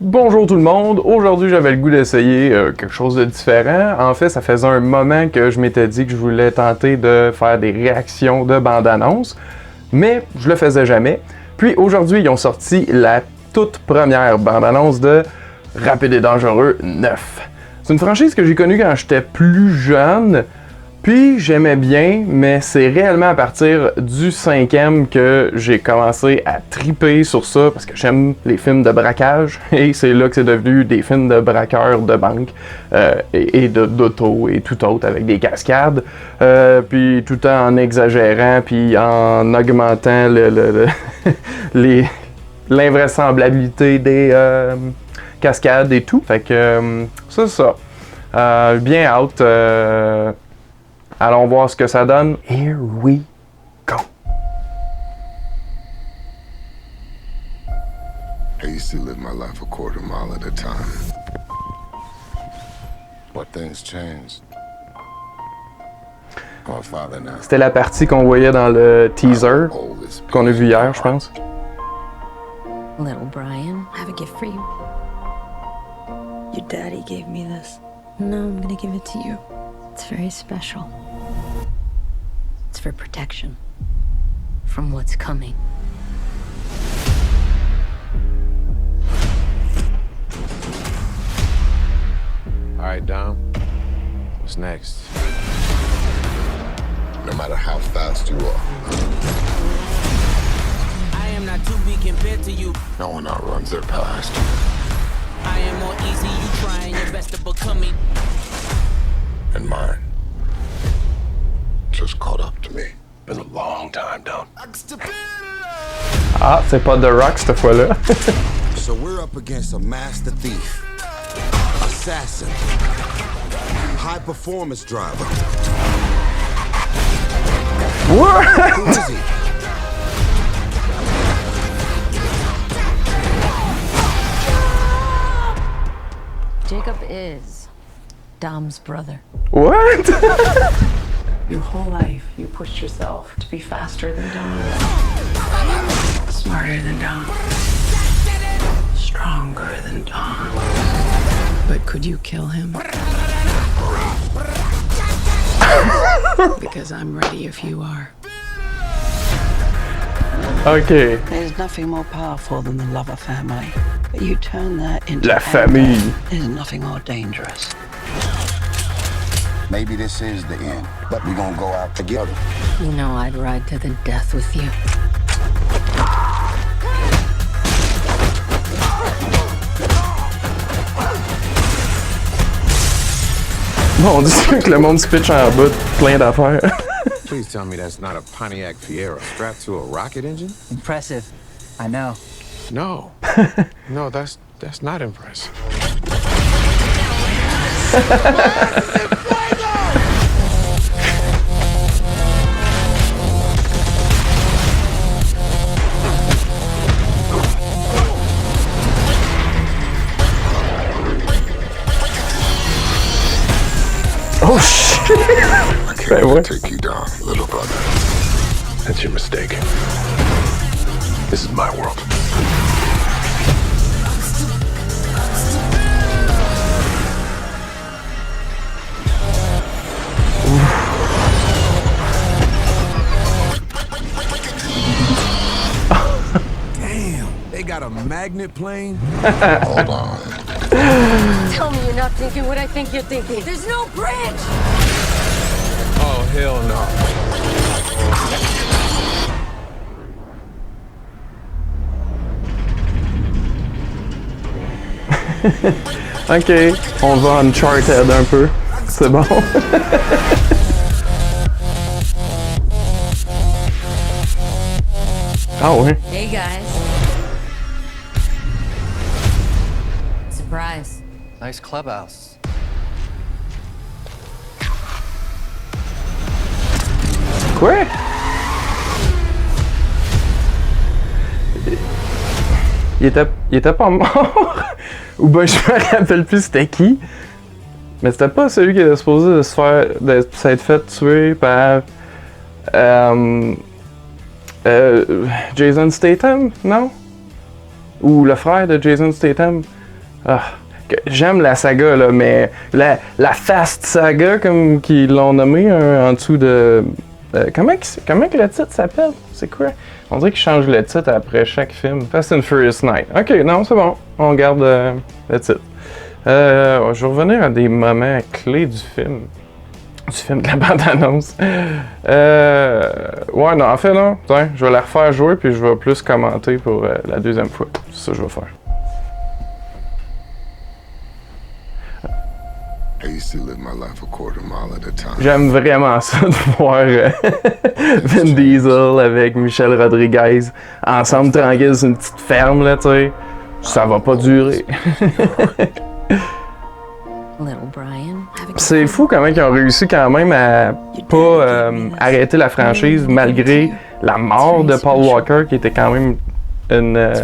Bonjour tout le monde, aujourd'hui j'avais le goût d'essayer quelque chose de différent. En fait, ça faisait un moment que je m'étais dit que je voulais tenter de faire des réactions de bande-annonce, mais je le faisais jamais. Puis aujourd'hui, ils ont sorti la toute première bande-annonce de Rapide et Dangereux 9. C'est une franchise que j'ai connue quand j'étais plus jeune, puis j'aimais bien, mais c'est réellement à partir du 5e que j'ai commencé à triper sur ça, parce que j'aime les films de braquage, et c'est là que c'est devenu des films de braqueurs de banque, et d'auto, et tout autre, avec des cascades, puis tout en exagérant, puis en augmentant l'invraisemblabilité des cascades et tout. Fait que c'est ça. Bien out. Allons voir ce que ça donne. Here we go. I used to live my life a quarter mile at a time. But things changed. My father now. C'était la partie qu'on voyait dans le teaser qu'on a vu hier, je pense. Little Brian, I have a gift for you. Your daddy gave me this. No, I'm gonna give it to you. It's very special. It's for protection from what's coming. All right, Dom. What's next? No matter how fast you are, I am not to be compared to you. no one outruns their past. I am more easy, you trying your best to become me. And mine just caught up to me. Been a long time, Dom. Ah, c'est pas The Rock cette fois-là. So we're up against a master thief, assassin, high performance driver. What? Who is he? Jacob is Dom's brother. What? Your whole life, you pushed yourself to be faster than Dom, smarter than Dom, stronger than Dom. But could you kill him? Because I'm ready if you are. Ok. There's nothing more powerful than the love of family. But you turn that into La anger. famille. There's nothing more dangerous. Maybe this is the end, but we're gonna go out together. You know I'd ride to the death with you. Mon Dieu, que le monde se pitch en bas de plein d'affaires. Please tell me that's not a Pontiac Fiero strapped to a rocket engine? Impressive. I know. No. No, that's not impressive. Oh shit! I can't Wait, what? take you down, little brother. That's your mistake. This is my world. Damn, they got a magnet plane? Hold on. Tell me you're not thinking what I think you're thinking. There's no bridge! Oh, hell no. Ok, on va Uncharted un peu. C'est bon. Ah ouais. Hey guys. Surprise. Nice clubhouse. Quoi? Il était pas mort? Ou ben je me rappelle plus c'était qui. Mais c'était pas celui qui était supposé de s'être fait tuer par Jason Statham, non? Ou le frère de Jason Statham. J'aime la saga, là, mais la Fast Saga, comme qu'ils l'ont nommé, en dessous de... comment que le titre s'appelle? C'est quoi? On dirait qu'ils changent le titre après chaque film. Fast and Furious 9. Ok, non, c'est bon. On garde le titre. Je vais revenir à des moments clés du film. Du film de la bande-annonce. Ouais, non, en fait, non. Tiens, je vais la refaire jouer, puis je vais plus commenter pour la deuxième fois. C'est ça que je vais faire. I used to live my life a quarter mile at a time. J'aime vraiment ça de voir Vin Diesel avec Michelle Rodriguez ensemble tranquilles sur une petite ferme, là, tu sais. Ça va pas durer. Little Brian. C'est fou comment ils ont réussi quand même à pas arrêter la franchise malgré la mort de Paul Walker, qui était quand même une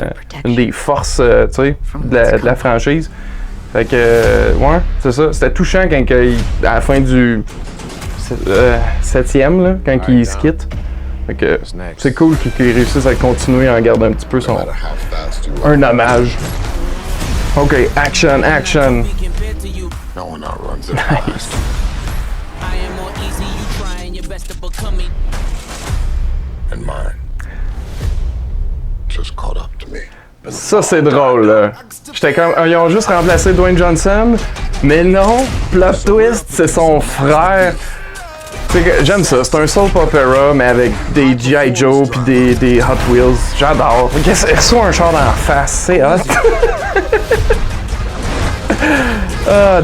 des forces, tu sais, de la franchise. Fait que, ouais, c'est ça. C'était touchant quand à la fin du 7e, là, quand ils se quittent. Fait que c'est cool qu'ils réussissent à continuer à en garder un petit peu son... un hommage. Ok, action. No one outruns it. Nice. I am more easy, you trying your best to become me. And mine just caught up to me. Ça, c'est drôle, là. J'étais comme... Ils ont juste remplacé Dwayne Johnson, mais non, plot twist, c'est son frère. J'aime ça, c'est un soap opera, mais avec des G.I. Joe pis des Hot Wheels. J'adore. Reçoit un char dans la face, c'est hot.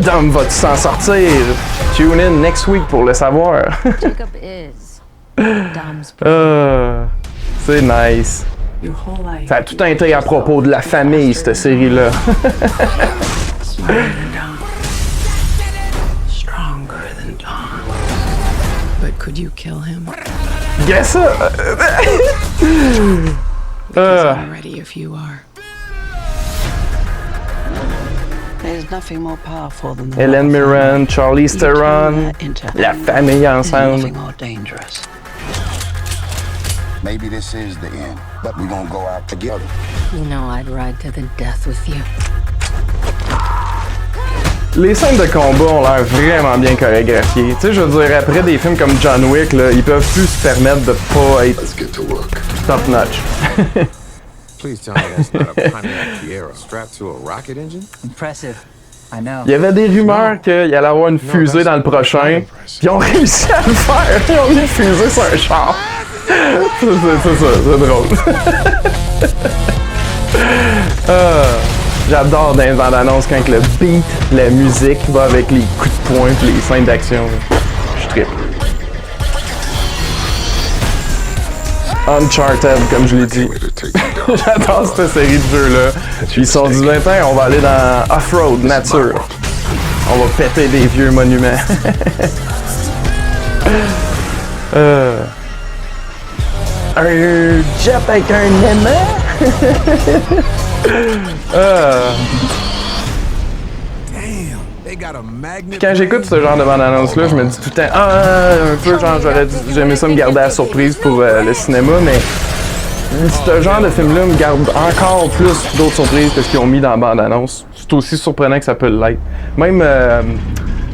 Dom, vas-tu s'en sortir? Tune in next week pour le savoir. Jacob is Dom's c'est nice. Your whole life. Ça a tout été à propos de la famille, cette série-là. Smarter than Dom. Stronger than Dom. But could you kill him? Guess ça! Because I'm ready if you are. There's nothing more powerful than the Helen Mirren, Charlize Theron, la famille ensemble. nothing more dangerous. Maybe this is the end, but we gonna go out together. You know I'd ride to the death with you. Les scènes de combat ont l'air vraiment bien chorégraphiées. Tu sais, je veux dire, après des films comme John Wick, là, ils peuvent plus se permettre de pas être Let's get to work. top notch. Please tell me that's not a Pontiac Fiero strapped to a rocket engine? Impressive. I know. Il y avait des rumeurs qu'il allait avoir une fusée dans le prochain. Ils ont réussi à le faire. Ils ont mis une fusée sur un char. C'est ça, c'est drôle. J'adore dans les bandes annonces quand le beat, la musique va avec les coups de poing et les scènes d'action. Je trippe. Uncharted, comme je l'ai dit. Way to take me down. J'adore cette série de jeux-là. Ils sont dit, maintenant, on va aller dans off-road, nature. On va péter des vieux monuments. Un jet avec un aimant? Puis quand j'écoute ce genre de bande-annonce-là, je me dis tout le temps, un peu genre, j'aimais ça me garder à la surprise pour le cinéma, mais ce genre de film-là me garde encore plus d'autres surprises que ce qu'ils ont mis dans la bande-annonce. C'est aussi surprenant que ça peut l'être. Même,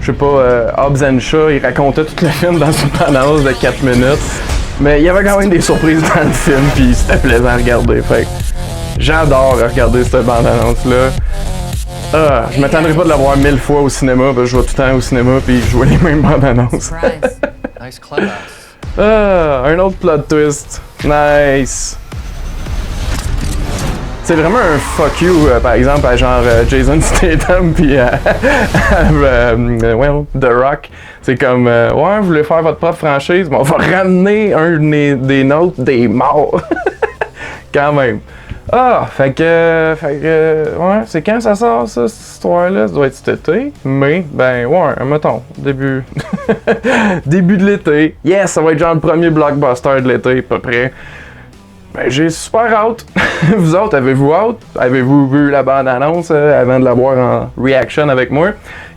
je sais pas, Hobbs and Shaw, il racontait tout le film dans une bande-annonce de 4 minutes, mais il y avait quand même des surprises dans le film, puis c'était plaisant à regarder. Fait que j'adore regarder cette bande-annonce-là. Je m'attendrais pas de la voir 1000 fois au cinéma, parce que je vais tout le temps au cinéma puis je vois les mêmes bandes annonces. Surprise. Nice clubhouse. Un autre plot twist. Nice. C'est vraiment un fuck you, par exemple, à genre Jason Statham puis The Rock. C'est comme, ouais, vous voulez faire votre propre franchise, mais on va ramener un des nôtres des morts. Quand même. Fait que, ouais, c'est quand ça sort, ça, cette histoire-là? Ça doit être cet été, mais, ben, ouais, mettons, début de l'été. Yes, ça va être genre le premier blockbuster de l'été, à peu près. Ben, j'ai super hâte. Vous autres, avez-vous hâte? Avez-vous vu la bande-annonce avant de la voir en reaction avec moi?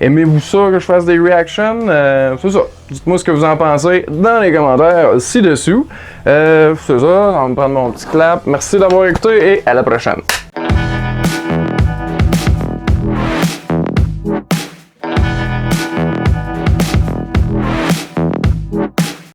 Aimez-vous ça que je fasse des reactions? C'est ça. Dites-moi ce que vous en pensez dans les commentaires ci-dessous. C'est ça, on va me prendre mon petit clap. Merci d'avoir écouté et à la prochaine.